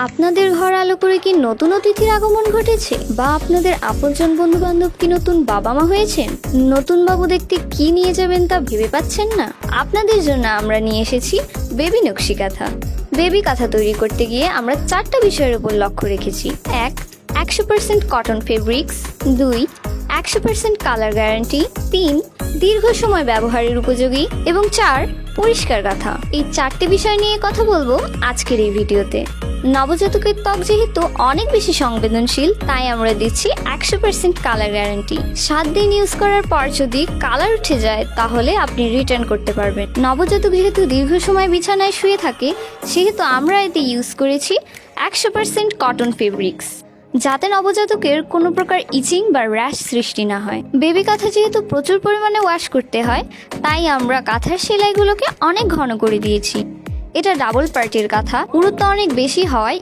আপনাদের ঘর আলো করে কি নতুন অতিথির আগমন ঘটেছে, বা আপনাদের আপনজন বন্ধু বান্ধব কি নতুন বাবা মা হয়েছেন? নতুন বাবু দেখতে কি নিয়ে যাবেন তা ভেবে পাচ্ছেন না? আপনাদের জন্য আমরা নিয়ে এসেছি বেবি নকশি কাঁথা। বেবি কাঁথা তৈরি করতে গিয়ে আমরা 4টা বিষয়ের উপর লক্ষ্য রেখেছি। 1, 100% কটন ফেব্রিক্স। 2, 100% colour guarantee. 3, দীর্ঘ সময় ব্যবহারের উপযোগী। এবং 4, পরিষ্কার কাঁথা। এই 4টি বিষয় নিয়ে কথা বলবো আজকের এই ভিডিওতে। নবজাতকের ত্বক যেহেতু অনেক বেশি সংবেদনশীল, তাই আমরা দিচ্ছি 100% কালার গ্যারান্টি। 7 দিন ইউজ করার পর যদি কালার উঠে যায় তাহলে আপনি রিটার্ন করতে পারবেন। নবজাতক যেহেতু দীর্ঘ সময় বিছানায় শুয়ে থাকে, সেহেতু আমরা এতে ইউজ করেছি 100% কটন ফেব্রিক্স, যাতে নবজাতকের কোনো প্রকার ইচিং বা র্যাশ সৃষ্টি না হয়। বেবি কাঁথা যেহেতু প্রচুর পরিমাণে ওয়াশ করতে হয়, তাই আমরা কাঁথার সেলাইগুলোকে অনেক ঘন করে দিয়েছি। এটা ডাবল পার্টির কাঁথা, পুরুত্ব অনেক বেশি হওয়ায়